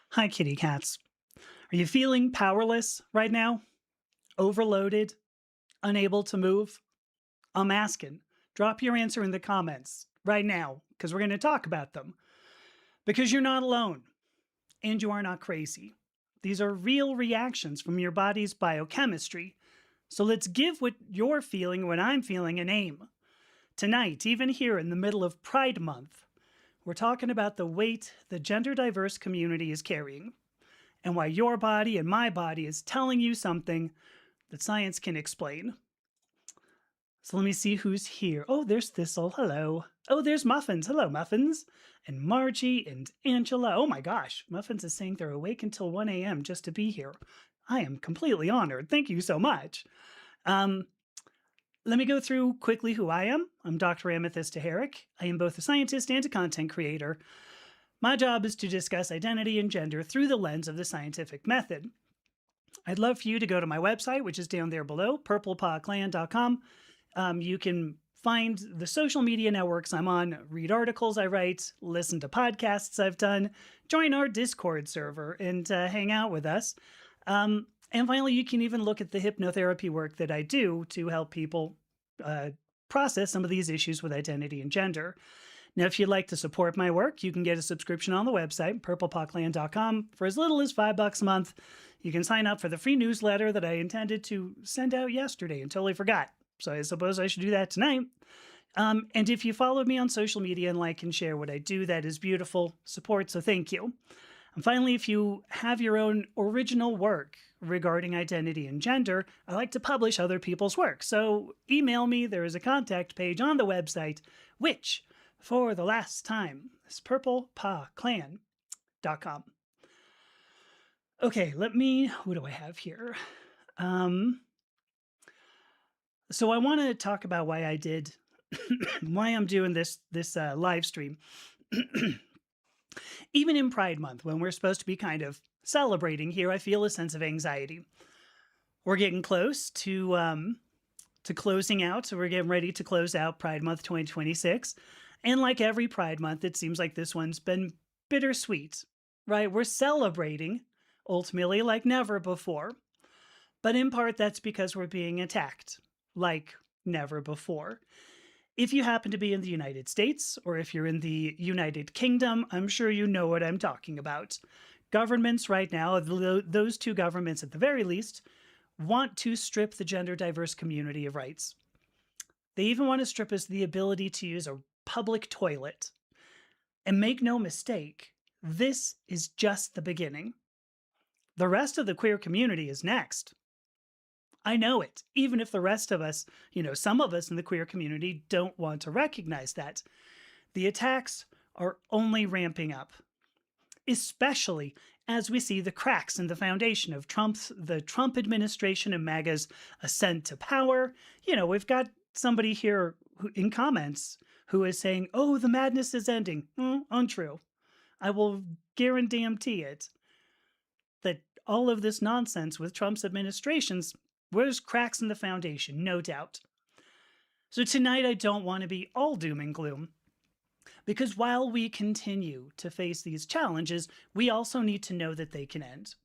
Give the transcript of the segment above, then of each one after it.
Hi, kitty cats. Are you feeling powerless right now? Overloaded? Unable to move? I'm asking. Drop your answer in the comments right now because we're going to talk about them. Because you're not alone and you are not crazy. These are real reactions from your body's biochemistry. So let's give what you're feeling, what I'm feeling, a name. Tonight, even here in the middle of Pride Month, we're talking about the weight the gender diverse community is carrying and why your body and my body is telling you something that science can explain. So let me see who's here. Oh, there's Thistle. Hello. Oh, there's Muffins. Hello, Muffins. And Margie and Angela. Oh my gosh. Muffins is saying they're awake until 1 a.m. just to be here. I am completely honored. Thank you so much. Um, Let me go through quickly who I am. I'm Dr. Amethysta Herrick. I am both a scientist and a content creator. My job is to discuss identity and gender through the lens of the scientific method. I'd love for you to go to my website, which is down there below, purplepawclan.com. You can find the social media networks I'm on, read articles I write, listen to podcasts I've done, join our Discord server, and hang out with us. And finally, you can even look at the hypnotherapy work that I do to help people process some of these issues with identity and gender. Now, if you'd like to support my work, you can get a subscription on the website, purplepawclan.com, for as little as $5 a month. You can sign up for the free newsletter that I intended to send out yesterday and totally forgot. So I suppose I should do that tonight. And if you follow me on social media and like and share what I do, that is beautiful support, so thank you. And finally, if you have your own original work regarding identity and gender, I like to publish other people's work. So email me. There is a contact page on the website, which, for the last time, is purplepawclan.com. Okay, who do I have here? So I want to talk about why I did, why I'm doing this live stream. Even in Pride Month, when we're supposed to be kind of celebrating here, I feel a sense of anxiety. We're getting close to closing out, so we're getting ready to close out Pride Month 2026. And like every Pride Month, it seems like this one's been bittersweet, right? We're celebrating ultimately like never before. But in part, that's because we're being attacked like never before. If you happen to be in the United States or if you're in the United Kingdom, I'm sure you know what I'm talking about. Governments right now, those two governments at the very least, want to strip the gender diverse community of rights. They even want to strip us the ability to use a public toilet. And make no mistake, this is just the beginning. The rest of the queer community is next. I know it, even if the rest of us, some of us in the queer community don't want to recognize that. The attacks are only ramping up, especially as we see the cracks in the foundation of the Trump administration and MAGA's ascent to power. We've got somebody here in comments who is saying, oh, the madness is ending. Untrue. I will guarantee it that all of this nonsense with Trump's administrations, there's cracks in the foundation, no doubt. So tonight I don't want to be all doom and gloom, because while we continue to face these challenges, we also need to know that they can end.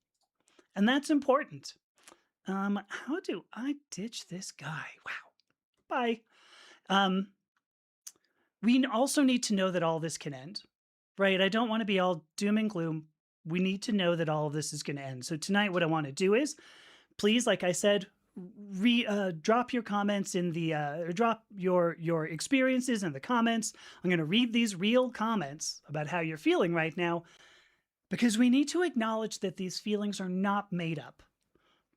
And that's important. How do I ditch this guy? Wow. Bye. We also need to know that all this can end, right? I don't want to be all doom and gloom. We need to know that all of this is going to end. So tonight, what I want to do is, please, like I said, drop your comments in the drop your experiences in the comments. I'm going to read these real comments about how you're feeling right now, because we need to acknowledge that these feelings are not made up.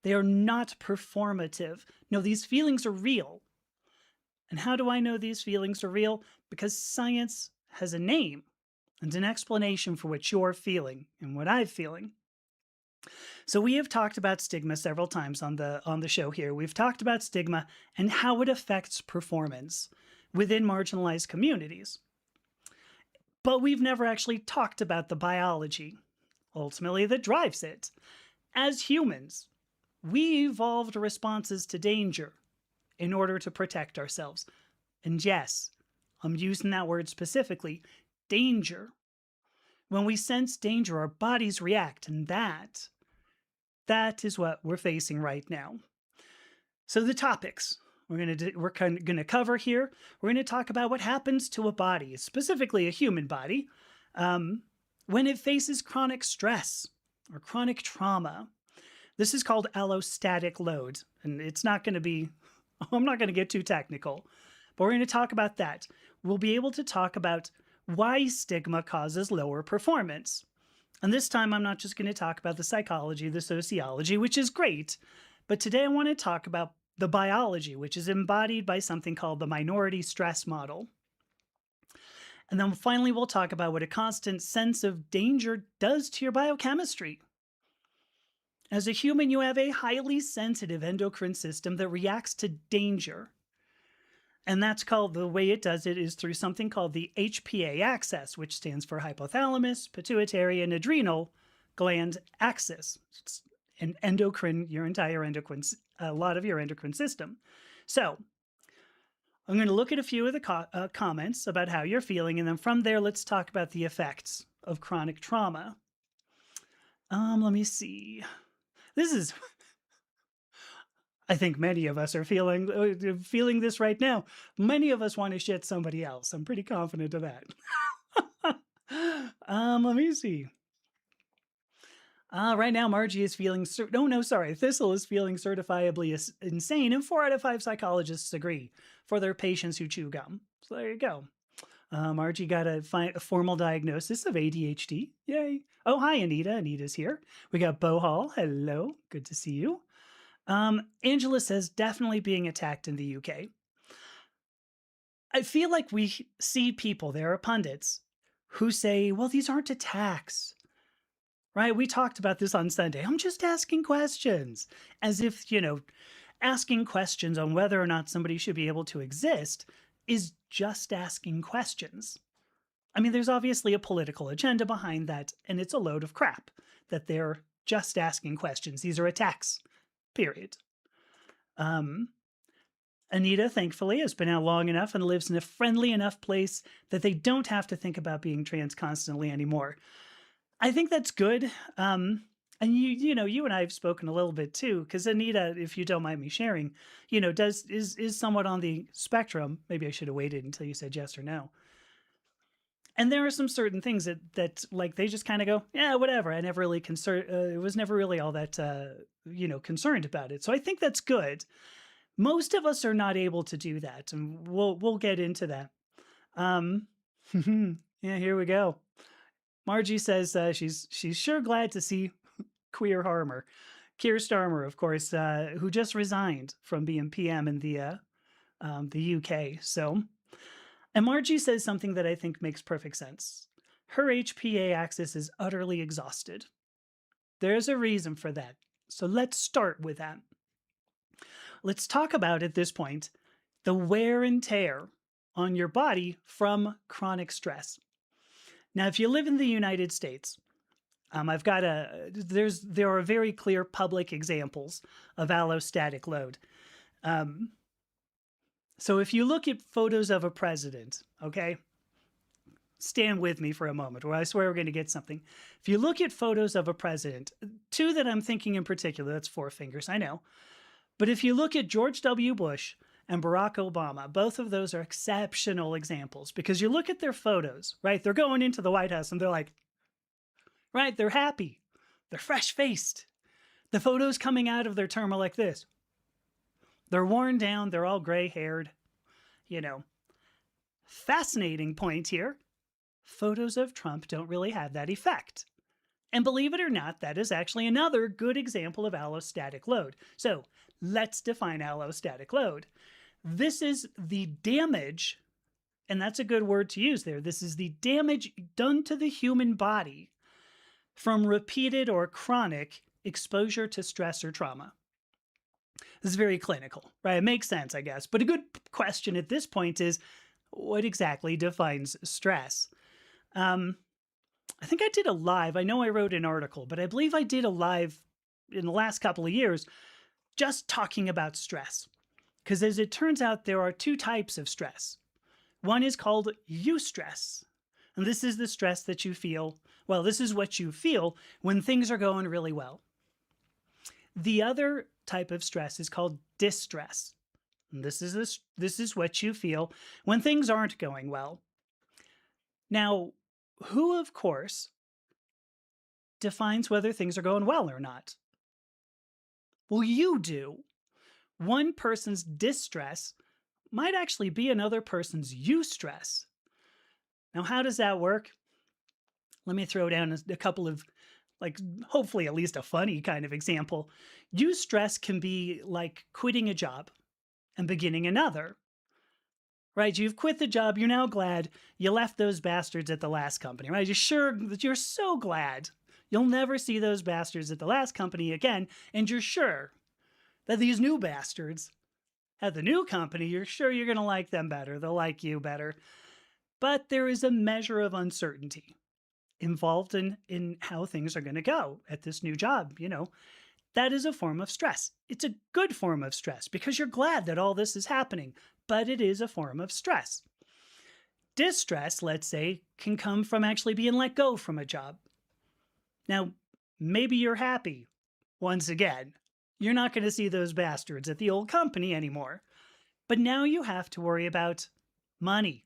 They are not performative. No, these feelings are real. And how do I know these feelings are real? Because science has a name and an explanation for what you're feeling and what I'm feeling. So we have talked about stigma several times on the show here. We've talked about stigma and how it affects performance within marginalized communities. But we've never actually talked about the biology, ultimately, that drives it. As humans, we evolved responses to danger in order to protect ourselves. And yes, I'm using that word specifically, danger. When we sense danger, our bodies react, and that is what we're facing right now. So the topics we're going to cover here. We're going to talk about what happens to a body, specifically a human body, when it faces chronic stress or chronic trauma. This is called allostatic load, and it's not going to be. I'm not going to get too technical, but we're going to talk about that. We'll be able to talk about why stigma causes lower performance. And this time, I'm not just going to talk about the psychology, the sociology, which is great, but today I want to talk about the biology, which is embodied by something called the minority stress model. And then finally, we'll talk about what a constant sense of danger does to your biochemistry. As a human, you have a highly sensitive endocrine system that reacts to danger. And that's called, the way it does it is through something called the HPA axis, which stands for hypothalamus, pituitary, and adrenal gland axis. It's an endocrine, your entire endocrine, a lot of your endocrine system. So I'm going to look at a few of the comments about how you're feeling, and then from there, let's talk about the effects of chronic trauma. Let me see. This is, I think many of us are feeling this right now. Many of us want to shit somebody else. I'm pretty confident of that. Let me see. Right now, Margie is feeling, Thistle is feeling certifiably insane, and 4 out of 5 psychologists agree for their patients who chew gum. So there you go. Margie got a formal diagnosis of ADHD. Yay. Oh, hi, Anita. Anita's here. We got Bo Hall. Hello. Good to see you. Angela says, definitely being attacked in the UK. I feel like we see people, there are pundits, who say, well, these aren't attacks. Right? We talked about this on Sunday. I'm just asking questions. As if, asking questions on whether or not somebody should be able to exist is just asking questions. I mean, there's obviously a political agenda behind that, and it's a load of crap that they're just asking questions. These are attacks, period. Anita, thankfully, has been out long enough and lives in a friendly enough place that they don't have to think about being trans constantly anymore. I think that's good. And you and I have spoken a little bit too, because Anita, if you don't mind me sharing, is somewhat on the spectrum. Maybe I should have waited until you said yes or no. And there are some certain things that like they just kind of go, yeah, whatever. I never really was never really all that concerned about it. So I think that's good. Most of us are not able to do that, and we'll get into that. Yeah, here we go. Margie says she's sure glad to see Keir Starmer, of course, who just resigned from being PM in the UK. So, and Margie says something that I think makes perfect sense. Her HPA axis is utterly exhausted. There's a reason for that. So let's start with that. Let's talk about, at this point, the wear and tear on your body from chronic stress. Now, if you live in the United States, there are very clear public examples of allostatic load. So if you look at photos of a president, okay, stand with me for a moment, or I swear we're going to get something. If you look at photos of a president, 2 that I'm thinking in particular, that's 4 fingers, I know. But if you look at George W. Bush and Barack Obama, both of those are exceptional examples, because you look at their photos, right? They're going into the White House and they're like, right, they're happy. They're fresh-faced. The photos coming out of their term are like this. They're worn down. They're all gray-haired. Fascinating point here. Photos of Trump don't really have that effect. And believe it or not, that is actually another good example of allostatic load. So let's define allostatic load. This is the damage, and that's a good word to use there. This is the damage done to the human body from repeated or chronic exposure to stress or trauma. This is very clinical, right? It makes sense, I guess. But a good question at this point is, what exactly defines stress? I think I did a live. I know I wrote an article, but I believe I did a live in the last couple of years just talking about stress. Because as it turns out, there are 2 types of stress. One is called eustress. And this is the stress that you feel. Well, this is what you feel when things are going really well. The other type of stress is called distress. And this is what you feel when things aren't going well. Now, who, of course, defines whether things are going well or not? Well, you do. One person's distress might actually be another person's eustress. Now, how does that work? Let me throw down a couple of, like, hopefully at least a funny kind of example. Eustress can be like quitting a job and beginning another, right? You've quit the job. You're now glad you left those bastards at the last company, right? You're sure that you're so glad you'll never see those bastards at the last company again. And you're sure that these new bastards at the new company, you're sure you're going to like them better. They'll like you better. But there is a measure of uncertainty involved in how things are going to go at this new job. That is a form of stress. It's a good form of stress because you're glad that all this is happening, but it is a form of stress. Distress, let's say, can come from actually being let go from a job. Now, maybe you're happy. Once again, you're not going to see those bastards at the old company anymore. But now you have to worry about money.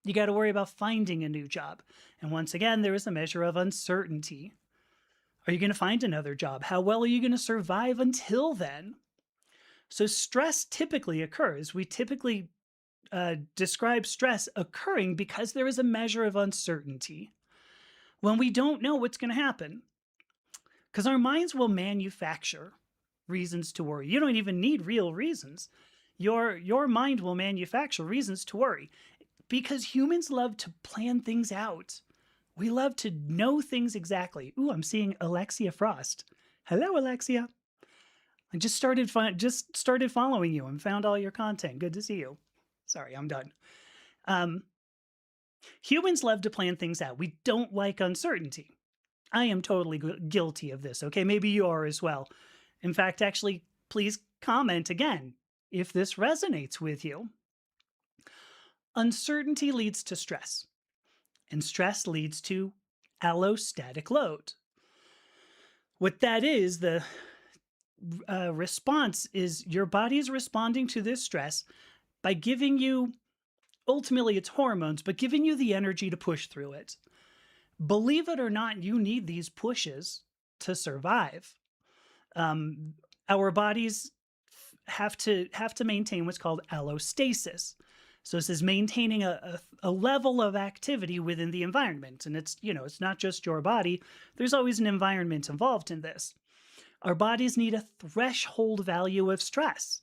You got to worry about finding a new job. And once again, there is a measure of uncertainty. Are you going to find another job? How well are you going to survive until then? So stress typically occurs. We typically describe stress occurring because there is a measure of uncertainty when we don't know what's going to happen. Because our minds will manufacture reasons to worry. You don't even need real reasons. Your mind will manufacture reasons to worry because humans love to plan things out. We love to know things exactly. Ooh, I'm seeing Alexia Frost. Hello, Alexia. I just started following you and found all your content. Good to see you. Sorry, I'm done. Humans love to plan things out. We don't like uncertainty. I am totally guilty of this. Okay, maybe you are as well. In fact, actually, please comment again if this resonates with you. Uncertainty leads to stress, and stress leads to allostatic load. What that is, the response is your body is responding to this stress by giving you, ultimately it's hormones, but giving you the energy to push through it. Believe it or not, you need these pushes to survive. Our bodies have to maintain what's called allostasis. So this is maintaining a level of activity within the environment. And it's not just your body. There's always an environment involved in this. Our bodies need a threshold value of stress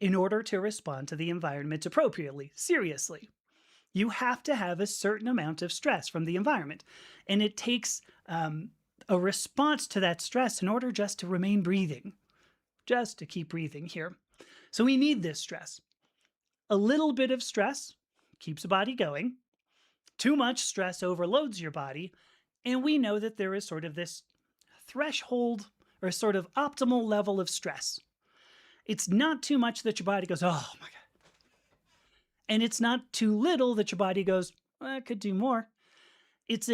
in order to respond to the environment appropriately. Seriously. You have to have a certain amount of stress from the environment. And it takes a response to that stress in order just to remain breathing, just to keep breathing here. So we need this stress. A little bit of stress keeps the body going. Too much stress overloads your body. And we know that there is sort of this threshold or sort of optimal level of stress. It's not too much that your body goes, oh my God. And it's not too little that your body goes, well, I could do more. It's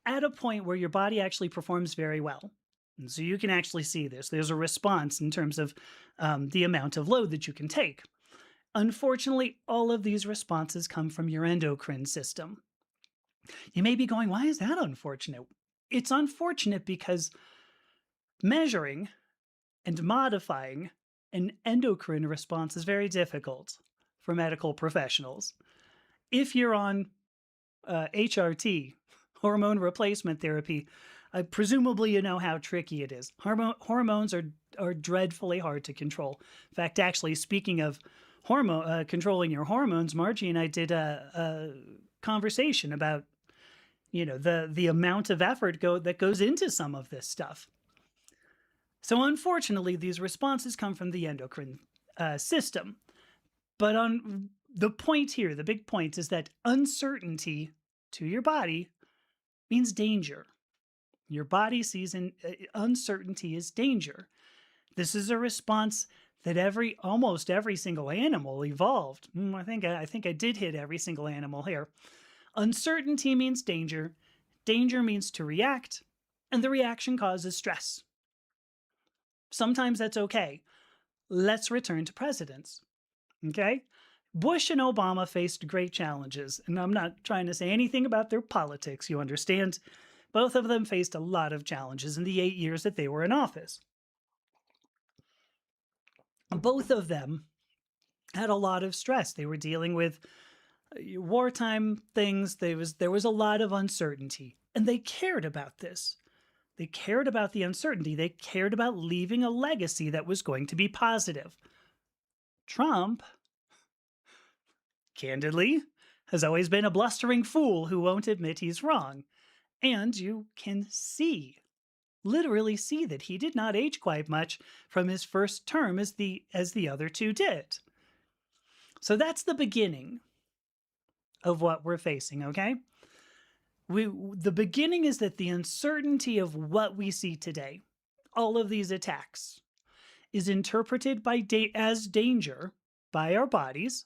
at a point where your body actually performs very well. And so you can actually see this. There's a response in terms of the amount of load that you can take. Unfortunately, all of these responses come from your endocrine system. You may be going, why is that unfortunate? It's unfortunate because measuring and modifying an endocrine response is very difficult for medical professionals. If you're on HRT, hormone replacement therapy, presumably you know how tricky it is. Hormones are dreadfully hard to control. In fact, actually, speaking of controlling your hormones, Margie and I did a conversation about the amount of effort that goes into some of this stuff. So unfortunately, these responses come from the endocrine system. But on the point here, the big point is that uncertainty to your body means danger. Your body sees uncertainty as danger. This is a response that almost every single animal evolved. I think I did hit every single animal here. Uncertainty means danger. Danger means to react, and the reaction causes stress. Sometimes that's okay. Let's return to presidents. Okay? Bush and Obama faced great challenges, and I'm not trying to say anything about their politics, you understand. Both of them faced a lot of challenges in the 8 years that they were in office. Both of them had a lot of stress. They were dealing with wartime things. There was a lot of uncertainty, and they cared about this. They cared about the uncertainty. They cared about leaving a legacy that was going to be positive. Trump, candidly, has always been a blustering fool who won't admit he's wrong. And you can see, literally see, that he did not age quite much from his first term as the other two did. So that's the beginning of what we're facing, okay? The beginning is that the uncertainty of what we see today, all of these attacks, is interpreted as danger by our bodies,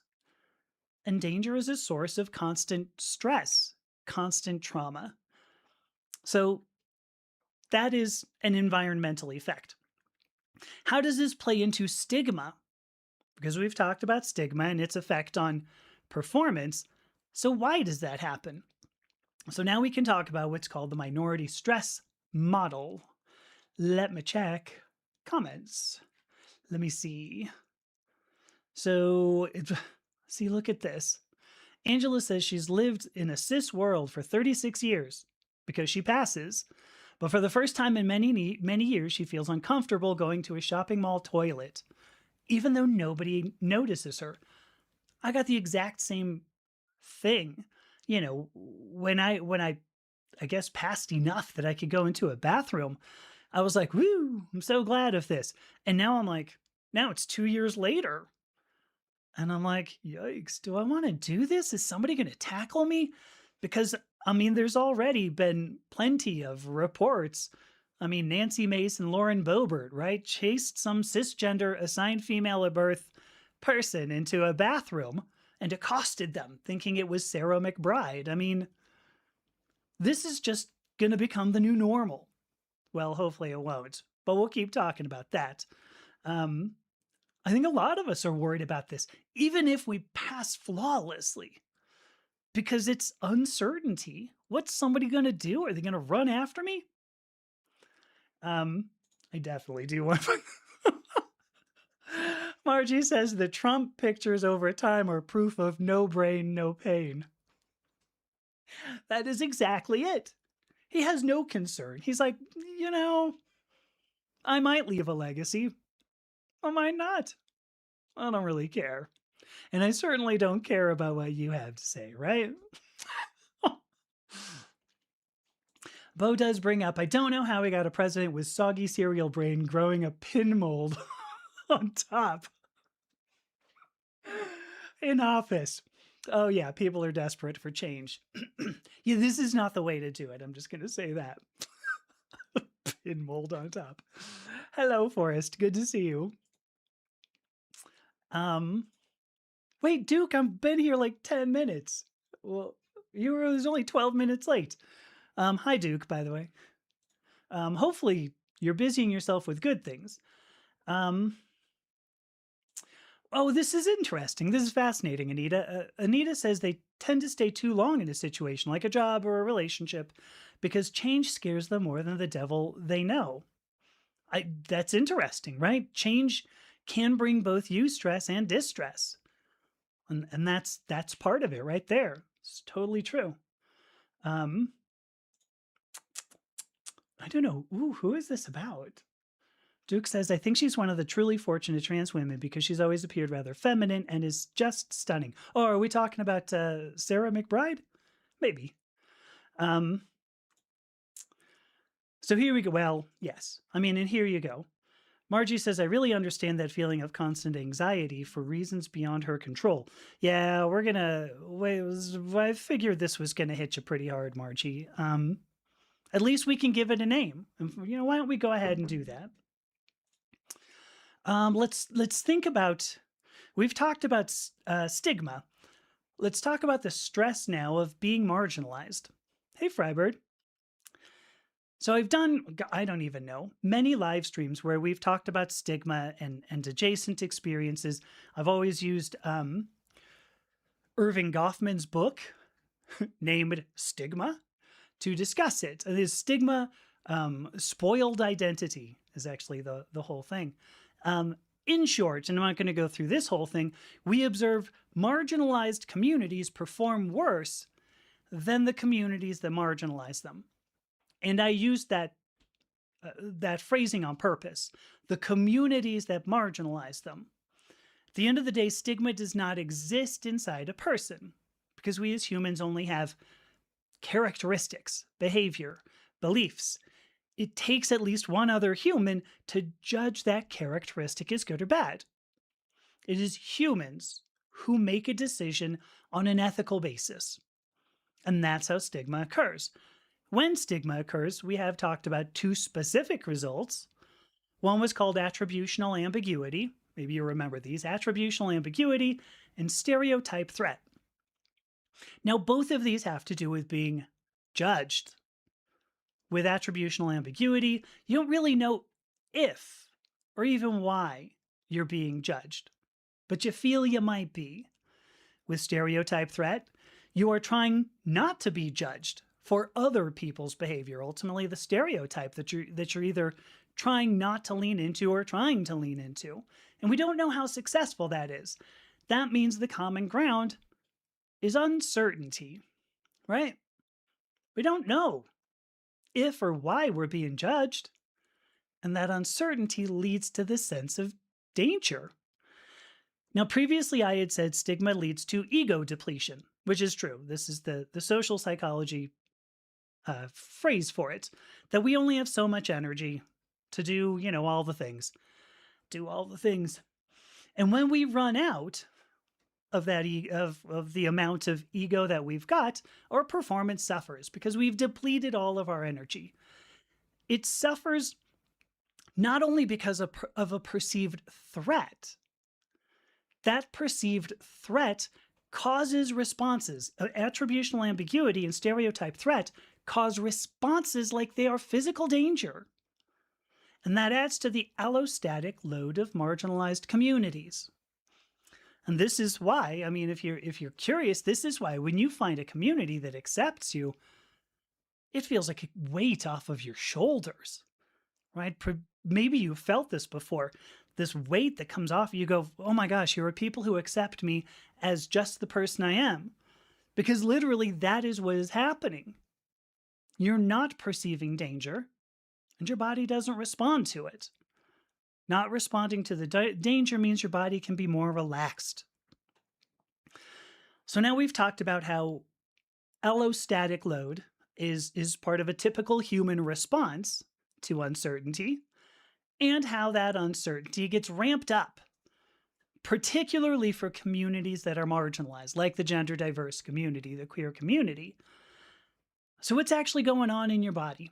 and danger is a source of constant stress, constant trauma. So that is an environmental effect. How does this play into stigma? Because we've talked about stigma and its effect on performance. So why does that happen? So now we can talk about what's called the minority stress model. Let me check comments. Let me see. So, see, look at this. Angela says she's lived in a cis world for 36 years because she passes. But for the first time in many, many years, she feels uncomfortable going to a shopping mall toilet, even though nobody notices her. I got the exact same thing. You know, when I guess passed enough that I could go into a bathroom, I was like, woo, I'm so glad of this. And now I'm like, now it's 2 years later. And I'm like, yikes, do I want to do this? Is somebody going to tackle me? Because, I mean, there's already been plenty of reports. I mean, Nancy Mace and Lauren Boebert, right? Chased some cisgender assigned female at birth person into a bathroom and accosted them, thinking it was Sarah McBride. I mean, this is just going to become the new normal. Well, hopefully it won't, but we'll keep talking about that. I think a lot of us are worried about this, even if we pass flawlessly, because it's uncertainty. What's somebody going to do? Are they going to run after me? I definitely do want to. Margie says the Trump pictures over time are proof of no brain, no pain. That is exactly it. He has no concern. He's like, I might leave a legacy. I might not. I don't really care. And I certainly don't care about what you have to say, right? Bo does bring up, I don't know how we got a president with soggy cereal brain growing a pin mold on top in office. Oh yeah, people are desperate for change. Yeah, this is not the way to do it. I'm just going to say that. Pin mold on top. Hello, Forrest. Good to see you. Wait, Duke, I've been here like 10 minutes. Well, it was only 12 minutes late. Hi, Duke, by the way. Hopefully you're busying yourself with good things. Oh, this is interesting. This is fascinating, Anita. Anita says they tend to stay too long in a situation, like a job or a relationship, because change scares them more than the devil they know. That's interesting, right? Change can bring both you stress and distress. And that's part of it right there. It's totally true. I don't know. Ooh, who is this about? Duke says, I think she's one of the truly fortunate trans women because she's always appeared rather feminine and is just stunning. Oh, are we talking about Sarah McBride? Maybe. So here we go. Well, yes. I mean, and here you go. Margie says, I really understand that feeling of constant anxiety for reasons beyond her control. Yeah, we're going to... I figured this was going to hit you pretty hard, Margie. At least we can give it a name. Why don't we go ahead and do that? Let's think about... We've talked about stigma. let's talk about the stress now of being marginalized. Hey, Frybird. So I've done, I don't even know, many live streams where we've talked about stigma and adjacent experiences. I've always used Irving Goffman's book named Stigma to discuss it. This stigma, spoiled identity is actually the whole thing. In short, and I'm not going to go through this whole thing, we observe marginalized communities perform worse than the communities that marginalize them. And I used that phrasing on purpose. The communities that marginalize them. At the end of the day, stigma does not exist inside a person because we as humans only have characteristics, behavior, beliefs. It takes at least one other human to judge that characteristic as good or bad. It is humans who make a decision on an ethical basis. And that's how stigma occurs. When stigma occurs, we have talked about two specific results. One was called attributional ambiguity. Maybe you remember these: attributional ambiguity and stereotype threat. Now, both of these have to do with being judged. With attributional ambiguity, you don't really know if or even why you're being judged, but you feel you might be. With stereotype threat, you are trying not to be judged for other people's behavior. Ultimately, the stereotype that you're either trying not to lean into or trying to lean into. And we don't know how successful that is. That means the common ground is uncertainty, right? We don't know if or why we're being judged. And that uncertainty leads to this sense of danger. Now, previously I had said stigma leads to ego depletion, which is true. This is the social psychology phrase for it, that we only have so much energy to do, all the things. Do all the things. And when we run out of that of the amount of ego that we've got, our performance suffers because we've depleted all of our energy. It suffers not only because of a perceived threat. That perceived threat causes responses. Attributional ambiguity and stereotype threat cause responses like they are physical danger. And that adds to the allostatic load of marginalized communities. And this is why, if you're curious, this is why when you find a community that accepts you, it feels like a weight off of your shoulders, right? Maybe you felt this before. This weight that comes off, you go, oh my gosh, here are people who accept me as just the person I am. Because literally that is what is happening. You're not perceiving danger, and your body doesn't respond to it. Not responding to the danger means your body can be more relaxed. So now we've talked about how allostatic load is part of a typical human response to uncertainty, and how that uncertainty gets ramped up, particularly for communities that are marginalized, like the gender diverse community, the queer community. So what's actually going on in your body?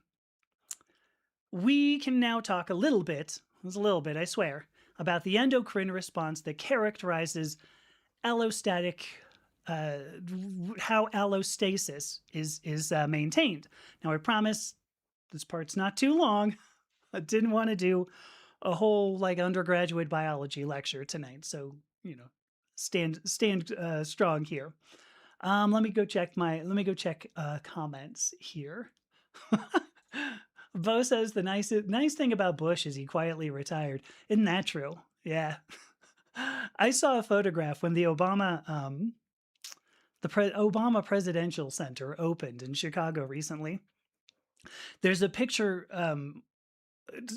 We can now talk a little bit, I swear, about the endocrine response that characterizes allostatic, how allostasis is maintained. Now, I promise this part's not too long. I didn't want to do a whole undergraduate biology lecture tonight, so stand strong here. Let me go check comments here. Bo says the nice thing about Bush is he quietly retired. Isn't that true? Yeah. I saw a photograph when the Obama Obama Presidential Center opened in Chicago recently. There's a picture.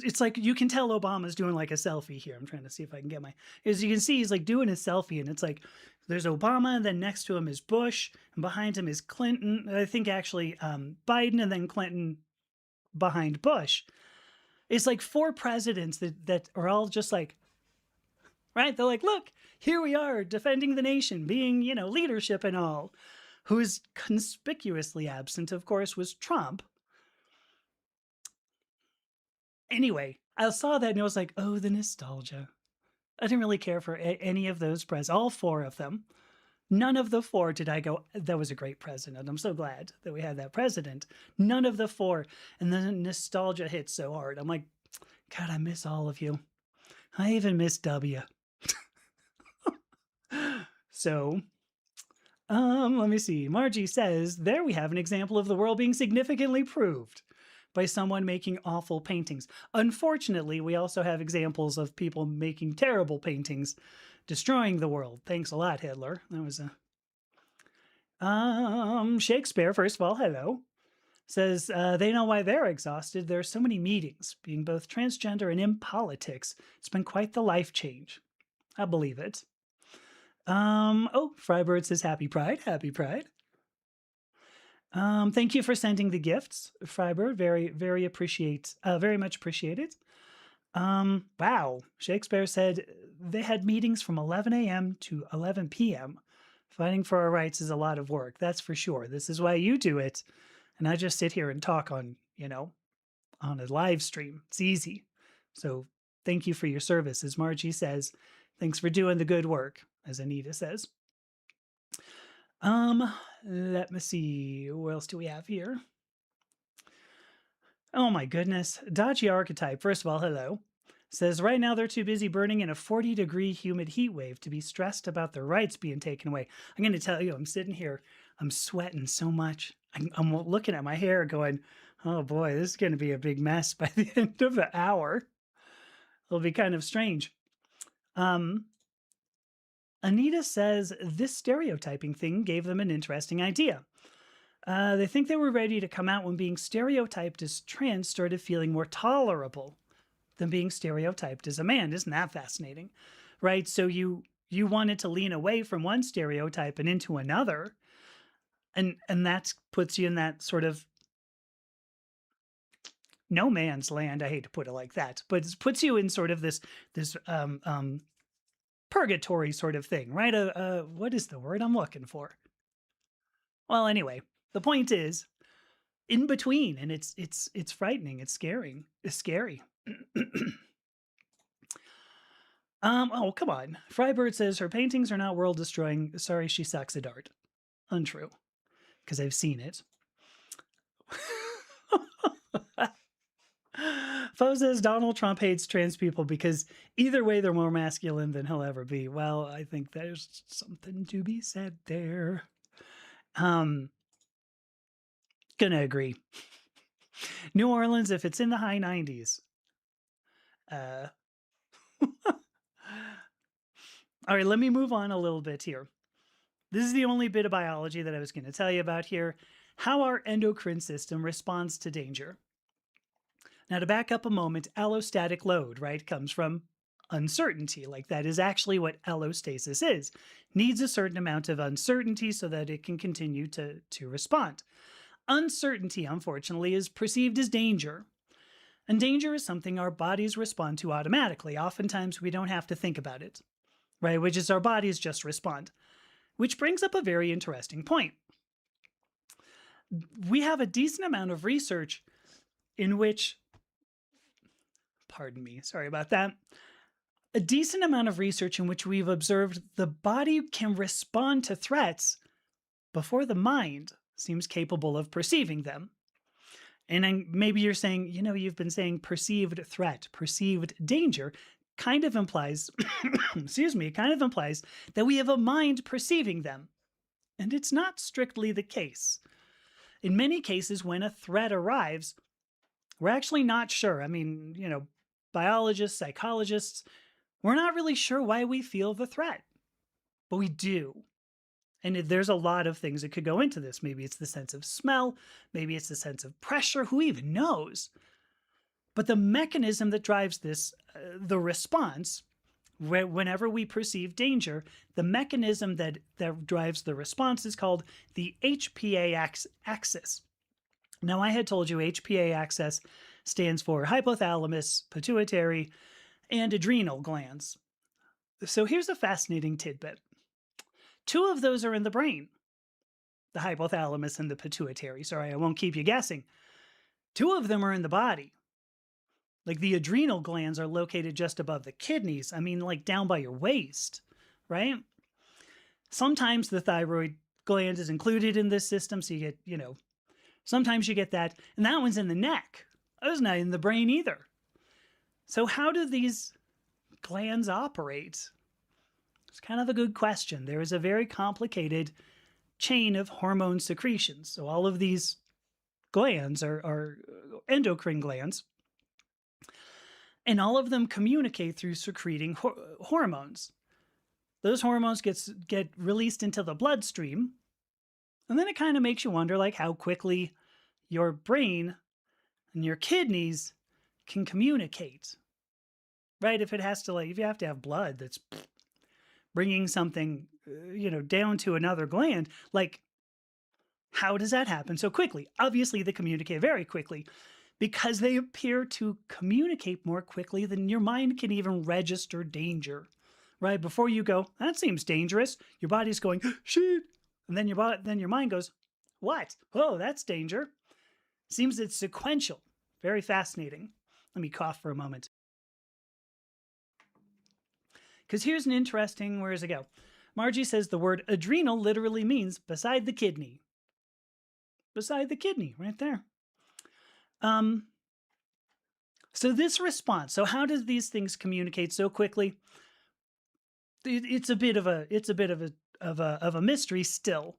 It's like you can tell Obama's doing like a selfie here. I'm trying to see if I can get as you can see, he's like doing a selfie, and it's like there's Obama, and then next to him is Bush, and behind him is Clinton. I think actually Biden, and then Clinton behind Bush. It's like four presidents that are all just like, right? They're like, look, here we are defending the nation, being, leadership and all. Who is conspicuously absent, of course, was Trump. Anyway, I saw that and I was like, oh, the nostalgia. I didn't really care for any of those all four of them. None of the four did I go, that was a great president. I'm so glad that we had that president. None of the four. And then nostalgia hits so hard. I'm like, God, I miss all of you. I even miss W. So, let me see. Margie says, there we have an example of the world being significantly proved by someone making awful paintings. Unfortunately, we also have examples of people making terrible paintings, destroying the world. Thanks a lot, Hitler. That was a Shakespeare, first of all, hello, says they know why they're exhausted. There's so many meetings, being both transgender and in politics. It's been quite the life change. I believe it. Oh, Frybird says happy Pride, happy Pride. Thank you for sending the gifts, Frybird. Very much appreciated. Wow. Shakespeare said they had meetings from 11 a.m. to 11 p.m. Fighting for our rights is a lot of work. That's for sure. This is why you do it. And I just sit here and talk on a live stream. It's easy. So thank you for your service. As Margie says, thanks for doing the good work, as Anita says. Let me see. What else do we have here? Oh my goodness. Dodgy Archetype, first of all, hello. Says right now they're too busy burning in a 40-degree humid heat wave to be stressed about their rights being taken away. I'm going to tell you, I'm sitting here, I'm sweating so much. I'm looking at my hair going, oh boy, this is going to be a big mess by the end of the hour. It'll be kind of strange. Anita says this stereotyping thing gave them an interesting idea. They think they were ready to come out when being stereotyped as trans started feeling more tolerable than being stereotyped as a man. Isn't that fascinating? Right? So you wanted to lean away from one stereotype and into another. And that puts you in that sort of no man's land. I hate to put it like that, but it puts you in sort of this purgatory sort of thing, right? What is the word I'm looking for? Well, anyway, the point is in between, and it's frightening. It's scary. It's scary. Oh, come on. Frybird says her paintings are not world destroying. Sorry, she sucks at art. Untrue, because I've seen it. Fo says Donald Trump hates trans people because either way they're more masculine than he'll ever be. Well, I think there's something to be said there. Gonna agree. New Orleans, if it's in the high 90s. All right, let me move on a little bit here. This is the only bit of biology that I was going to tell you about here. How our endocrine system responds to danger. Now, to back up a moment, allostatic load, right, comes from uncertainty. Like that is actually what allostasis is. Needs a certain amount of uncertainty so that it can continue to respond. Uncertainty, unfortunately, is perceived as danger. And danger is something our bodies respond to automatically. Oftentimes, we don't have to think about it, right? Which is our bodies just respond. Which brings up a very interesting point. We have a decent amount of research in which, pardon me, sorry about that, a decent amount of research in which we've observed the body can respond to threats before the mind seems capable of perceiving them. And maybe you're saying, you've been saying perceived threat, perceived danger, kind of implies, kind of implies that we have a mind perceiving them. And it's not strictly the case. In many cases, when a threat arrives, we're actually not sure. I mean, biologists, psychologists, we're not really sure why we feel the threat, but we do. And there's a lot of things that could go into this. Maybe it's the sense of smell. Maybe it's the sense of pressure. Who even knows? But the mechanism that drives this, the response, whenever we perceive danger, the mechanism that drives the response is called the HPA axis. Now, I had told you HPA axis stands for hypothalamus, pituitary, and adrenal glands. So here's a fascinating tidbit. 2 of those are in the brain, the hypothalamus and the pituitary. Sorry, I won't keep you guessing. 2 of them are in the body. Like the adrenal glands are located just above the kidneys. I mean, like down by your waist, right? Sometimes the thyroid gland is included in this system, so you get, sometimes you get that, and that one's in the neck. That was not in the brain either. So how do these glands operate? It's kind of a good question. There is a very complicated chain of hormone secretions. So all of these glands are endocrine glands, and all of them communicate through secreting hormones. Those hormones get released into the bloodstream, and then it kind of makes you wonder, like, how quickly your brain and your kidneys can communicate, right? If it has to, like, if you have to have blood that's bringing something, down to another gland, like, how does that happen so quickly? Obviously, they communicate very quickly because they appear to communicate more quickly than your mind can even register danger, right? Before you go, that seems dangerous, your body's going, shit. And then your mind goes, what? Oh, that's danger. Seems it's sequential. Very fascinating. Let me cough for a moment. Because here's an interesting, where does it go? Margie says the word adrenal literally means beside the kidney. Beside the kidney, right there. So this response, so how does these things communicate so quickly? It's a bit of a mystery still,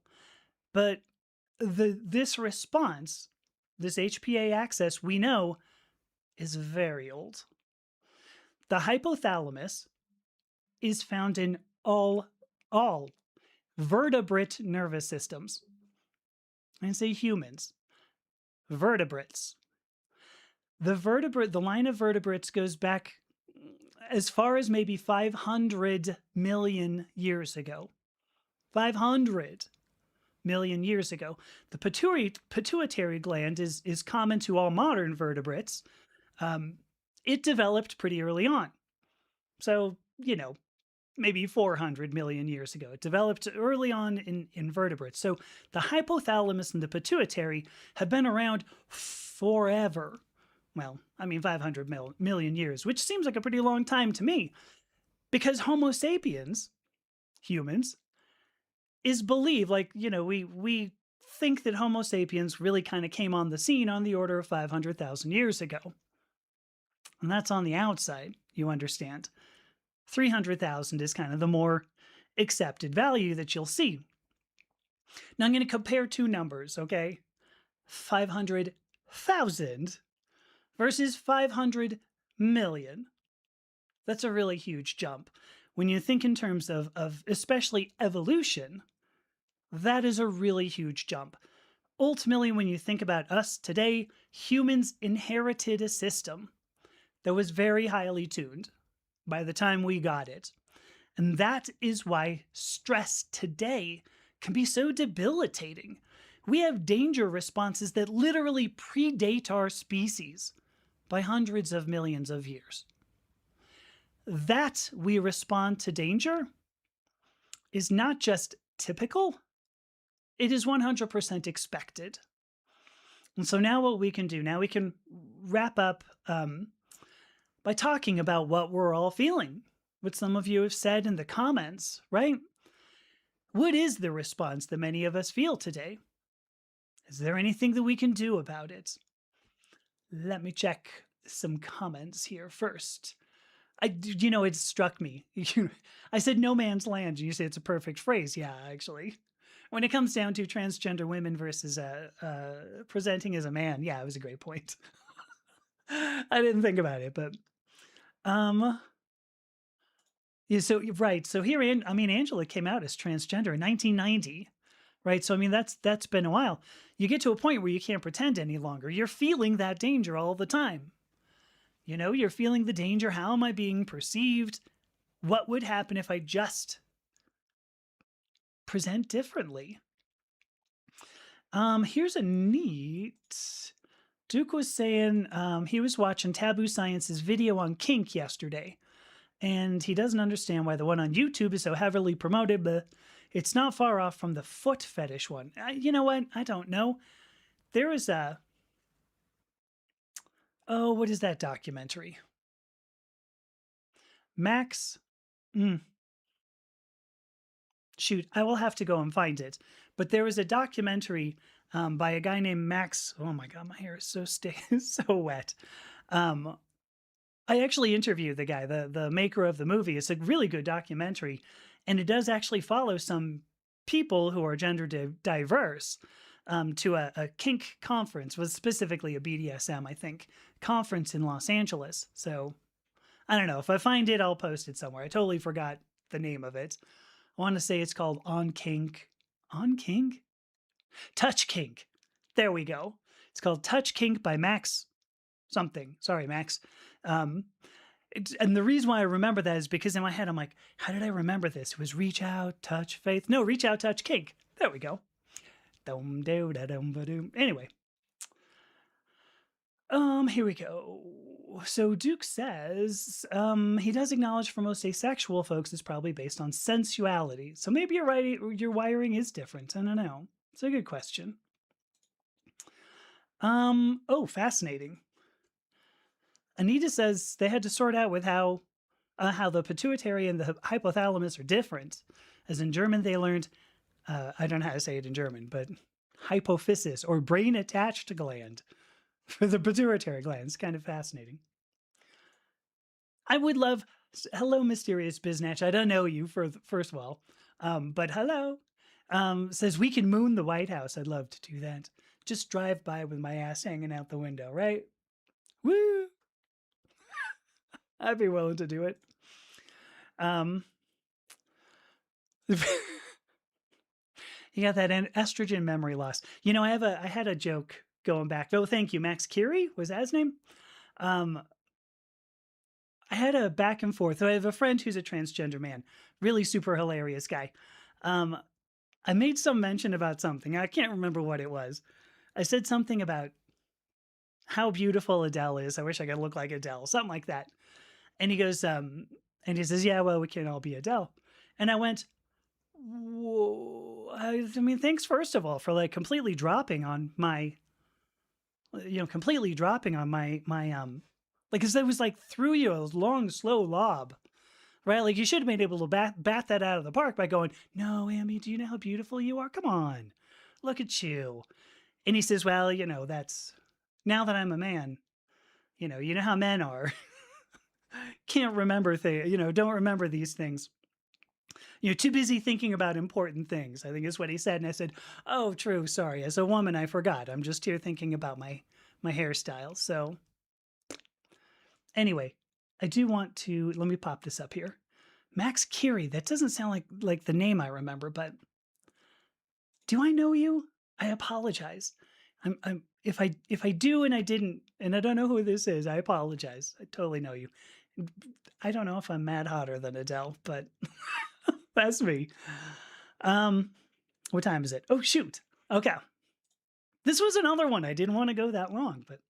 but this response, this HPA axis, we know is very old. The hypothalamus is found in all vertebrate nervous systems. I say humans, vertebrates. The line of vertebrates goes back as far as maybe 500 million years ago. 500 million years ago. The pituitary gland is common to all modern vertebrates. It developed pretty early on. So, maybe 400 million years ago. It developed early on in vertebrates. So the hypothalamus and the pituitary have been around forever. Well, 500 million years, which seems like a pretty long time to me, because Homo sapiens, humans, is believed, we think that Homo sapiens really kind of came on the scene on the order of 500,000 years ago. And that's on the outside, you understand. 300,000 is kind of the more accepted value that you'll see. Now I'm going to compare two numbers, okay? 500,000 versus 500 million. That's a really huge jump. When you think in terms of especially evolution, that is a really huge jump. Ultimately, when you think about us today, humans inherited a system that was very highly tuned by the time we got it. And that is why stress today can be so debilitating. We have danger responses that literally predate our species by hundreds of millions of years. That we respond to danger is not just typical, it is 100% expected. And so now what we can do, now we can wrap up by talking about what we're all feeling, what some of you have said in the comments, right? What is the response that many of us feel today? Is there anything that we can do about it? Let me check some comments here first. It struck me. I said no man's land, and you say it's a perfect phrase. Yeah, actually. When it comes down to transgender women versus presenting as a man, yeah, it was a great point. I didn't think about it, but yeah, so right. So here, Angela came out as transgender in 1990, right? So that's been a while. You get to a point where you can't pretend any longer. You're feeling that danger all the time. You're feeling the danger. How am I being perceived? What would happen if I just present differently? Here's a neat. Duke was saying he was watching Taboo Science's video on kink yesterday, and he doesn't understand why the one on YouTube is so heavily promoted, but it's not far off from the foot fetish one. You know what? I don't know. There is what is that documentary? Max shoot, I will have to go and find it. But there was a documentary by a guy named Max. Oh my God, my hair is so so wet. Um, I actually interviewed the guy, the maker of the movie. It's a really good documentary, and it does actually follow some people who are gender diverse to a kink conference, was specifically a BDSM, I think, conference in Los Angeles. So I don't know. If I find it, I'll post it somewhere. I totally forgot the name of it. I want to say it's called On Kink. On Kink? Touch Kink. There we go. It's called Touch Kink by Max something. Sorry, Max. Um, and the reason why I remember that is because in my head, I'm like, how did I remember this? It was reach out, touch faith. No, reach out, touch kink. There we go. Anyway, here we go. So Duke says he does acknowledge for most asexual folks it's probably based on sensuality. So maybe you're right, your wiring is different. I don't know. It's a good question. Oh, fascinating. Anita says they had to sort out with how the pituitary and the hypothalamus are different. As in German, they learned, I don't know how to say it in German, but hypophysis or brain attached gland for the pituitary gland. It's kind of fascinating. I would love, hello, mysterious biznatch. I don't know you first of all, but hello. Says we can moon the White House. I'd love to do that. Just drive by with my ass hanging out the window, right? Woo! I'd be willing to do it. You got that estrogen memory loss. You know, I had a joke going back. Oh, thank you, Max Curie. Was that his name? I had a back and forth. So I have a friend who's a transgender man, really super hilarious guy. I made some mention about something. I can't remember what it was. I said something about how beautiful Adele is. I wish I could look like Adele, something like that. And he goes, and he says, yeah, well, we can't all be Adele. And I went, whoa. I mean, thanks, first of all, for like completely dropping on my, like, cause that was like threw you a long, slow lob, right? Like you should have been able to bat that out of the park by going, no, Amy, do you know how beautiful you are? Come on, look at you. And he says, well, that's, now that I'm a man, you know how men are. Can't remember things, don't remember these things. You're too busy thinking about important things, I think is what he said. And I said, oh, true. Sorry. As a woman, I forgot. I'm just here thinking about my hairstyle. So anyway, I do want to, let me pop this up here. Max Curie. That doesn't sound like the name I remember, but do I know you? I apologize. If I do and I didn't, and I don't know who this is, I apologize. I totally know you. I don't know if I'm mad hotter than Adele, but that's me. What time is it? Oh, shoot. Okay. This was another one. I didn't want to go that long, but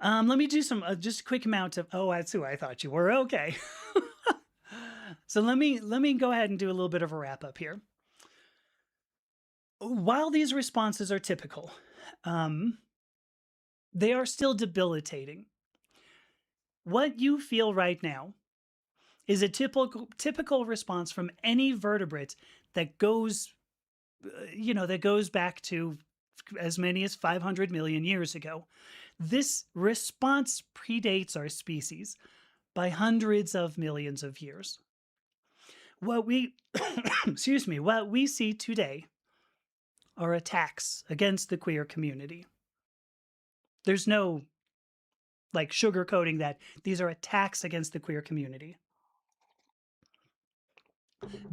let me do some just a quick amount of, oh, that's who I thought you were. Okay. So let me go ahead and do a little bit of a wrap up here. While these responses are typical, they are still debilitating. What you feel right now is a typical response from any vertebrate that goes, that goes back to as many as 500 million years ago. This response predates our species by hundreds of millions of years. What we, excuse me, what we see today are attacks against the queer community. There's no like sugarcoating that. These are attacks against the queer community.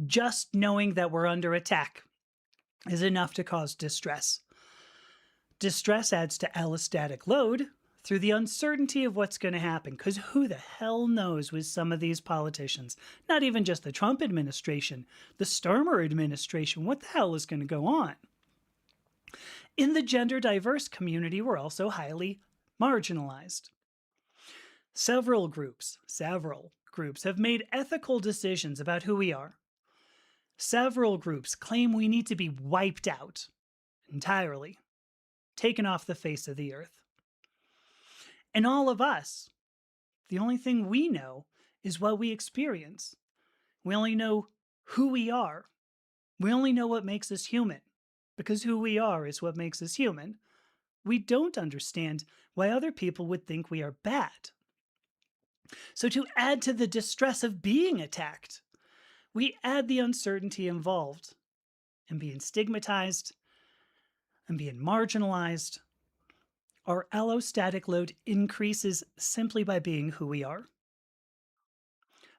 Just knowing that we're under attack is enough to cause distress. Distress adds to allostatic load through the uncertainty of what's going to happen, because who the hell knows with some of these politicians? Not even just the Trump administration, the Starmer administration. What the hell is going to go on? In the gender diverse community, we're also highly marginalized. Several groups have made ethical decisions about who we are. Several groups claim we need to be wiped out entirely, taken off the face of the earth. And all of us, the only thing we know is what we experience. We only know who we are. We only know what makes us human because who we are is what makes us human. We don't understand why other people would think we are bad. So, to add to the distress of being attacked, we add the uncertainty involved in being stigmatized and being marginalized. Our allostatic load increases simply by being who we are.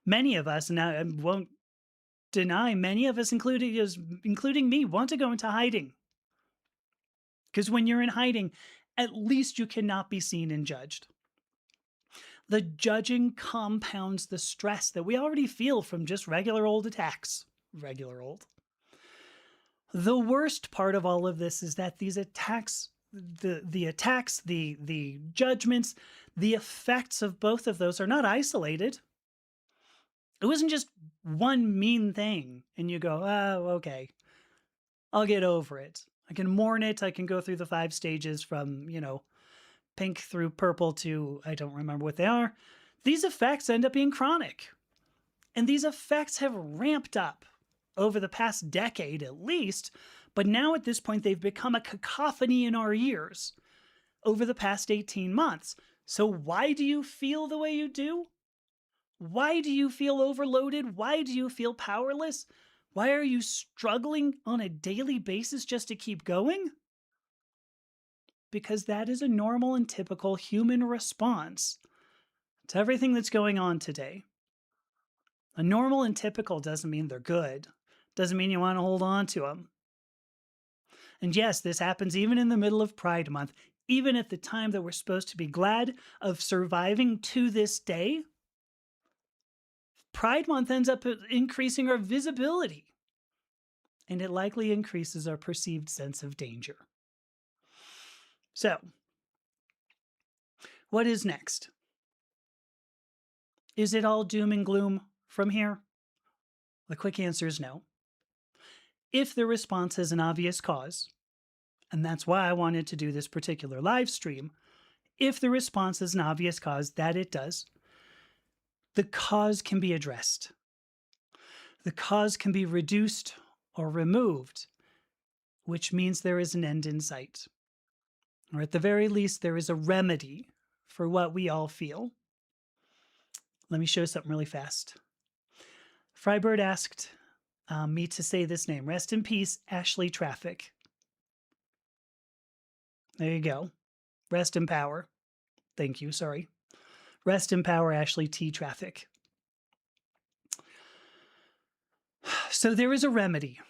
Many of us, and I won't deny, many of us, including me, want to go into hiding. Because when you're in hiding, at least you cannot be seen and judged. The judging compounds the stress that we already feel from just regular old attacks. Regular old. The worst part of all of this is that these attacks, the attacks, the judgments, the effects of both of those are not isolated. It wasn't just one mean thing and you go, oh, okay, I'll get over it. I can mourn it. I can go through the 5 stages from, pink through purple to I don't remember what they are. These effects end up being chronic. And these effects have ramped up over the past decade at least, but now at this point they've become a cacophony in our ears over the past 18 months. So why do you feel the way you do? Why do you feel overloaded? Why do you feel powerless? Why are you struggling on a daily basis just to keep going? Because that is a normal and typical human response to everything that's going on today. A normal and typical doesn't mean they're good, doesn't mean you want to hold on to them. And yes, this happens even in the middle of Pride Month, even at the time that we're supposed to be glad of surviving to this day. Pride Month ends up increasing our visibility, and it likely increases our perceived sense of danger. So, what is next? Is it all doom and gloom from here? The quick answer is no. If the response has an obvious cause, and that's why I wanted to do this particular live stream, if the response is an obvious cause, that it does, the cause can be addressed. The cause can be reduced or removed, which means there is an end in sight. Or at the very least, there is a remedy for what we all feel. Let me show something really fast. Frybird asked me to say this name. Rest in peace, Ashley Traffic. There you go. Rest in power. Thank you, sorry. Rest in power, Ashley T. Traffic. So there is a remedy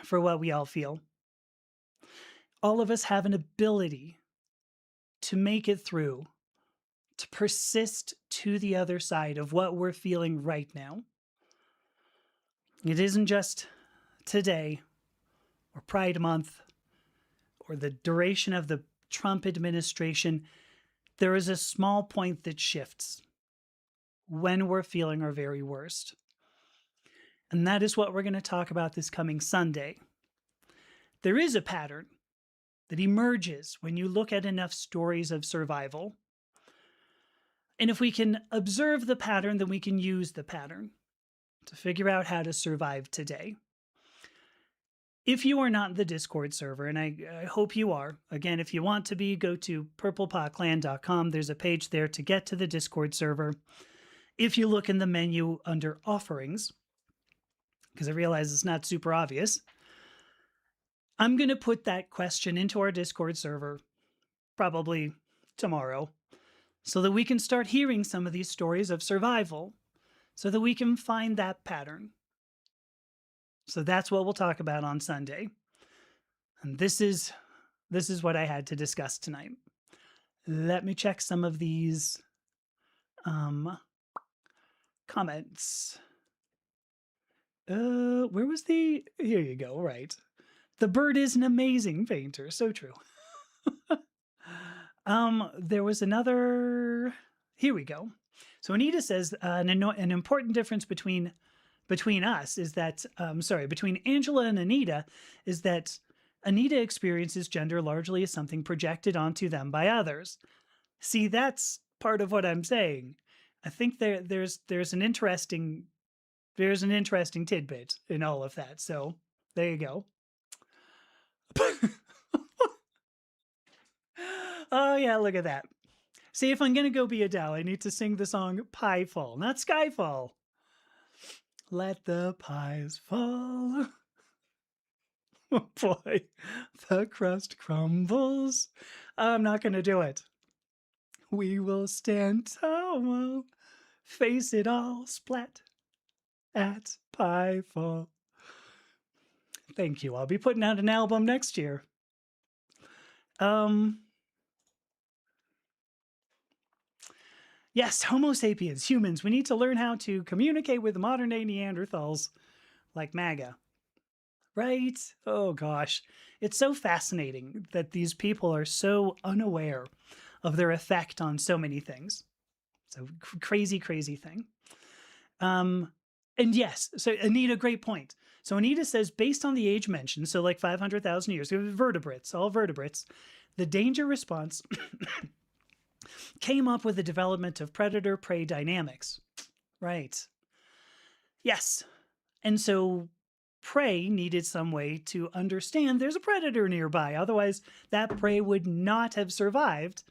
for what we all feel. All of us have an ability to make it through, to persist to the other side of what we're feeling right now. It isn't just today or Pride Month or the duration of the Trump administration. There is a small point that shifts when we're feeling our very worst. And that is what we're going to talk about this coming Sunday. There is a pattern that emerges when you look at enough stories of survival. And if we can observe the pattern, then we can use the pattern to figure out how to survive today. If you are not in the Discord server, and I hope you are, again, if you want to be, go to purplepotclan.com. There's a page there to get to the Discord server. If you look in the menu under offerings, because I realize it's not super obvious, I'm going to put that question into our Discord server probably tomorrow so that we can start hearing some of these stories of survival so that we can find that pattern. So that's what we'll talk about on Sunday. And this is what I had to discuss tonight. Let me check some of these comments. Where was here you go, right. The bird is an amazing painter, so true. There was another, here we go. So Anita says an important difference between us is that, between Angela and Anita is that Anita experiences gender largely as something projected onto them by others. See, that's part of what I'm saying. I think there's an interesting there's an interesting tidbit in all of that. So there you go. Oh, yeah, look at that. See, if I'm going to go be Adele, I need to sing the song Pie Fall, not Skyfall. Let the pies fall. Oh boy, the crust crumbles. I'm not going to do it. We will stand tall, face it all, splat at Pie Fall. Thank you. I'll be putting out an album next year. Yes, Homo sapiens, humans, we need to learn how to communicate with modern day Neanderthals like MAGA. Right? Oh gosh. It's so fascinating that these people are so unaware of their effect on so many things. So crazy, crazy thing. And yes, so Anita, great point. So Anita says, based on the age mentioned, so like 500,000 years, vertebrates, all vertebrates, the danger response came up with the development of predator-prey dynamics. Right. Yes. And so prey needed some way to understand there's a predator nearby. Otherwise, that prey would not have survived.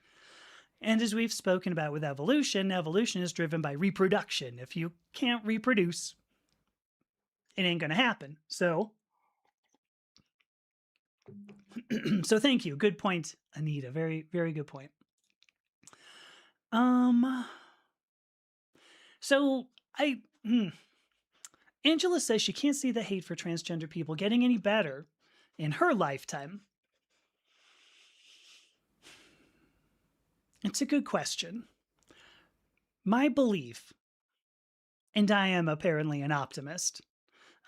And as we've spoken about with evolution, evolution is driven by reproduction. If you can't reproduce, it ain't going to happen. So, so thank you. Good point, Anita. Very, very good point. So Angela says she can't see the hate for transgender people getting any better in her lifetime. It's a good question. My belief, and I am apparently an optimist,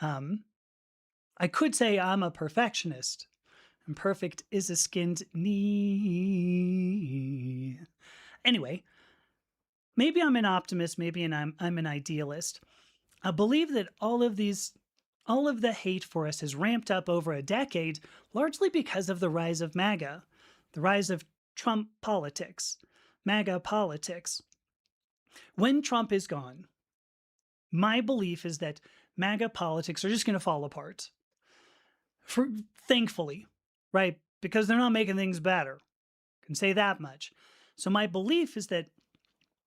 I could say I'm a perfectionist, and perfect is a skinned knee. Anyway, maybe I'm an optimist, maybe I'm an idealist. I believe that all of the hate for us has ramped up over a decade, largely because of the rise of MAGA, the rise of Trump politics, MAGA politics. When Trump is gone, my belief is that MAGA politics are just going to fall apart. Thankfully, right? Because they're not making things better. I can say that much. So my belief is that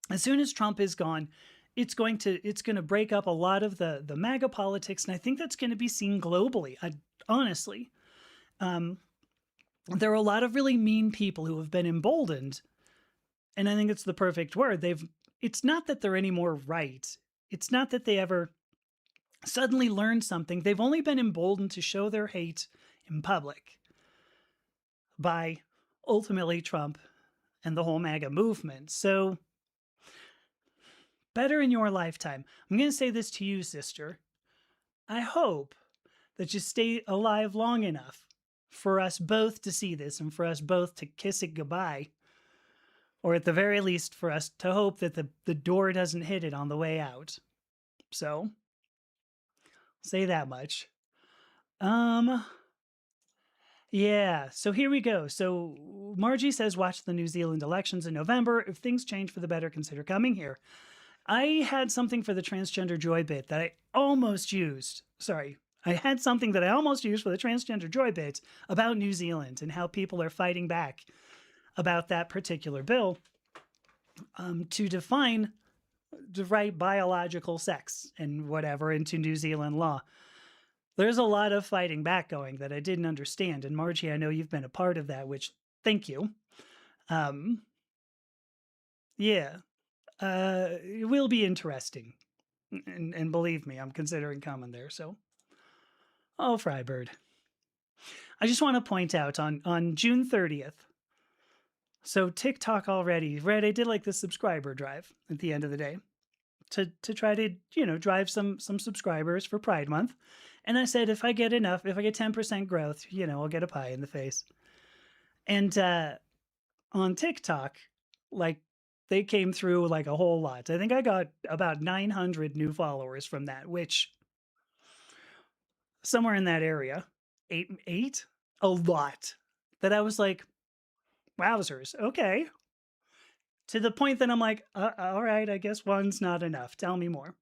as soon as Trump is gone, it's going to break up a lot of the MAGA politics, and I think that's going to be seen globally. Honestly, there are a lot of really mean people who have been emboldened, and I think it's the perfect word. It's not that they're any more right. It's not that they ever suddenly learned something. They've only been emboldened to show their hate in public by ultimately Trump and the whole MAGA movement. So better in your lifetime. I'm going to say this to you, sister. I hope that you stay alive long enough for us both to see this and for us both to kiss it goodbye. Or at the very least, for us to hope that the door doesn't hit it on the way out. So, say that much. Yeah, so here we go. So Margie says, watch the New Zealand elections in November. If things change for the better, consider coming here. I had something for the transgender joy bit that I almost used. Sorry, I had something that I almost used for the transgender joy bit about New Zealand and how people are fighting back about that particular bill to define the right biological sex and whatever into New Zealand law. There's a lot of fighting back going that I didn't understand. And Margie, I know you've been a part of that, which thank you. Yeah, it will be interesting. And believe me, I'm considering coming there. So, oh, Frybird. I just want to point out on June 30th. So TikTok already, right? I did like the subscriber drive at the end of the day to try to, drive some subscribers for Pride Month. And I said, if I get 10% growth, I'll get a pie in the face. And on TikTok, like they came through like a whole lot. I think I got about 900 new followers from that, which somewhere in that area, eight, a lot. That I was like, wowzers, okay. To the point that I'm like, all right, I guess one's not enough. Tell me more.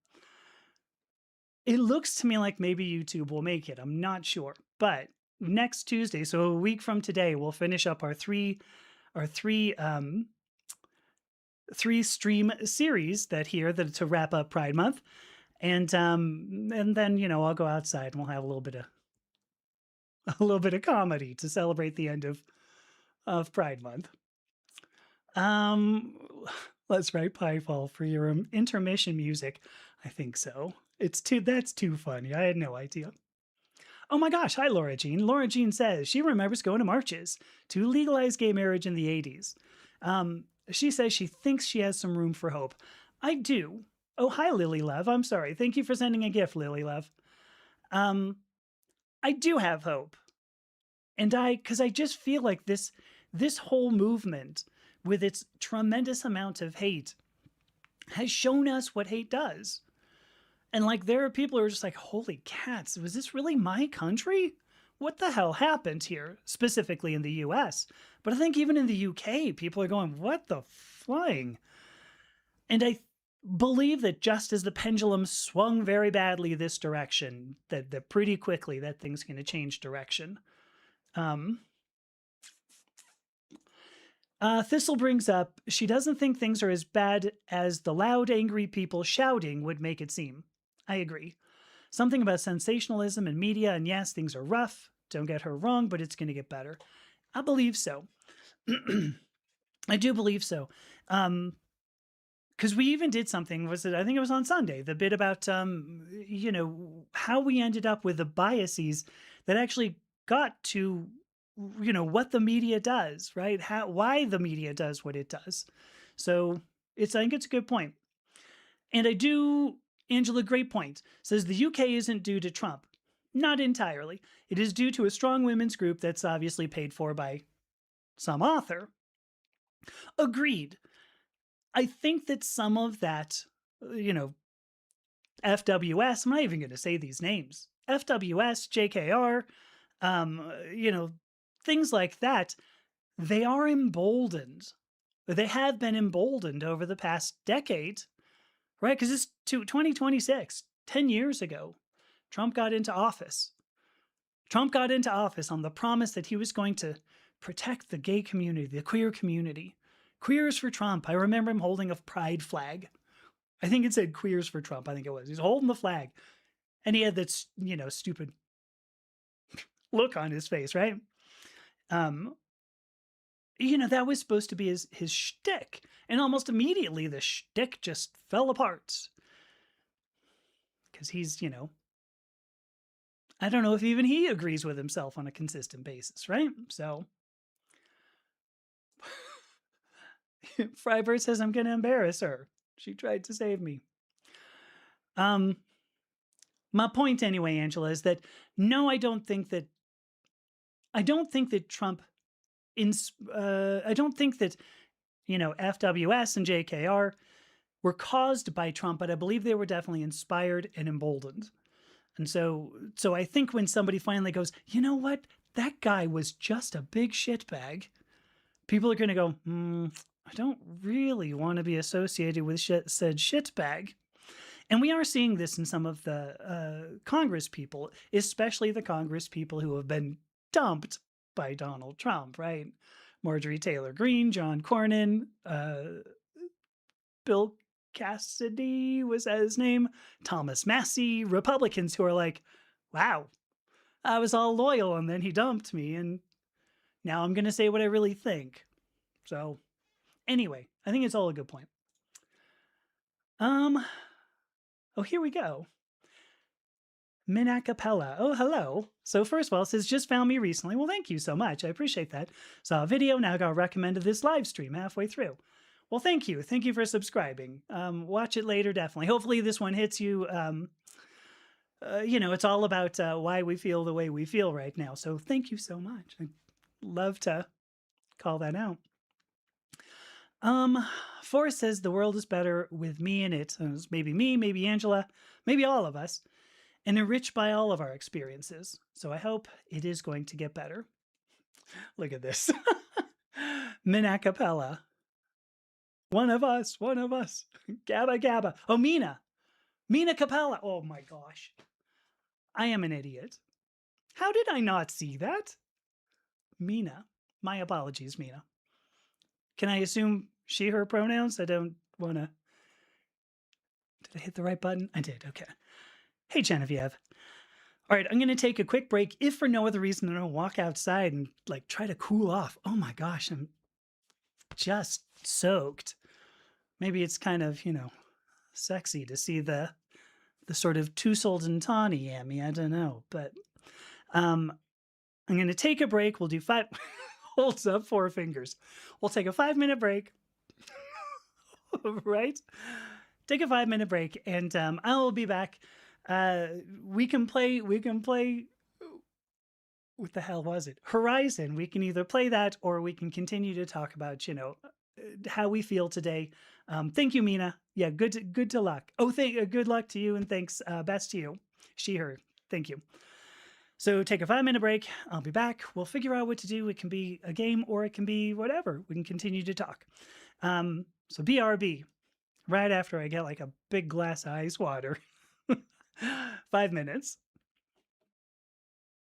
It looks to me like maybe YouTube will make it. I'm not sure. But next Tuesday, so a week from today, we'll finish up our three stream series that to wrap up Pride Month. And then, I'll go outside and we'll have a little bit of comedy to celebrate the end of Pride Month. Um let's write Piefall for your intermission music. I think so. That's too funny. I had no idea. Oh my gosh, hi Laura Jean. Laura Jean says she remembers going to marches to legalize gay marriage in the 80s. She says she thinks she has some room for hope. I do. Oh, hi Lily Love. I'm sorry. Thank you for sending a gift, Lily Love. I do have hope. And because I just feel like this whole movement with its tremendous amount of hate has shown us what hate does. And like, there are people who are just like, holy cats, was this really my country? What the hell happened here? Specifically in the US. But I think even in the UK, people are going, what the flying? And I believe that just as the pendulum swung very badly this direction, that pretty quickly that thing's going to change direction. Thistle brings up, she doesn't think things are as bad as the loud, angry people shouting would make it seem. I agree. Something about sensationalism and media, and yes, things are rough. Don't get her wrong, but it's going to get better. I believe so. I do believe so. Because we even did something, I think it was on Sunday, the bit about, how we ended up with the biases that actually got to, what the media does, right? Why the media does what it does. So I think it's a good point. And Angela, great point, says the UK isn't due to Trump. Not entirely. It is due to a strong women's group that's obviously paid for by some author. Agreed. I think that some of that, FWS, I'm not even going to say these names, FWS, JKR, things like that, they are emboldened. They have been emboldened over the past decade, right? Because it's 2026, 10 years ago, Trump got into office. Trump got into office on the promise that he was going to protect the gay community, the queer community. Queers for Trump. I remember him holding a pride flag. I think it said Queers for Trump. I think it was. He's holding the flag. And he had that, stupid look on his face, right? That was supposed to be his shtick. And almost immediately the shtick just fell apart. Because he's, I don't know if even he agrees with himself on a consistent basis, right? So Frybird says I'm going to embarrass her. She tried to save me. My point anyway, Angela, is that no, I don't think that Trump I don't think that, FWS and JKR were caused by Trump, but I believe they were definitely inspired and emboldened. And so I think when somebody finally goes, you know what, that guy was just a big shitbag, people are going to go, I don't really want to be associated with said shitbag. And we are seeing this in some of the Congress people, especially the Congress people who have been dumped by Donald Trump, right? Marjorie Taylor Greene, John Cornyn, Bill Cassidy, was that his name? Thomas Massie, Republicans who are like, wow, I was all loyal and then he dumped me and now I'm going to say what I really think. So anyway, I think it's all a good point. Oh, here we go. Minacapella. Oh, hello. So first of all, it says, just found me recently. Well, thank you so much. I appreciate that. Saw a video, now got recommended this live stream halfway through. Well, thank you. Thank you for subscribing. Watch it later, definitely. Hopefully this one hits you. It's all about why we feel the way we feel right now. So thank you so much. I'd love to call that out. Forrest says the world is better with me in it. Maybe me, maybe Angela, maybe all of us, and enriched by all of our experiences. So I hope it is going to get better. Look at this. Minacapella. One of us. Gabba Gabba. Oh, Mina. Mina Capella. Oh my gosh. I am an idiot. How did I not see that? Mina. My apologies, Mina. Can I assume she, her pronouns? I don't want to. Did I hit the right button? I did. Okay. Hey, Genevieve. All right, I'm going to take a quick break, if for no other reason than to walk outside and like try to cool off. Oh my gosh, I'm just soaked. Maybe it's kind of, sexy to see the sort of two-souled and tawny Yami. I don't know, but I'm going to take a break. We'll do 5 holds up 4 fingers. We'll take a 5-minute break. Right? Take a 5-minute break, and I will be back. We can play. What the hell was it? Horizon. We can either play that, or we can continue to talk about, how we feel today. Thank you, Mina. Yeah, good to luck. Oh, good luck to you, and thanks. Best to you. She, her. Thank you. So take a 5-minute break. I'll be back. We'll figure out what to do. It can be a game, or it can be whatever. We can continue to talk. So BRB. Right after I get like a big glass of ice water. 5 minutes.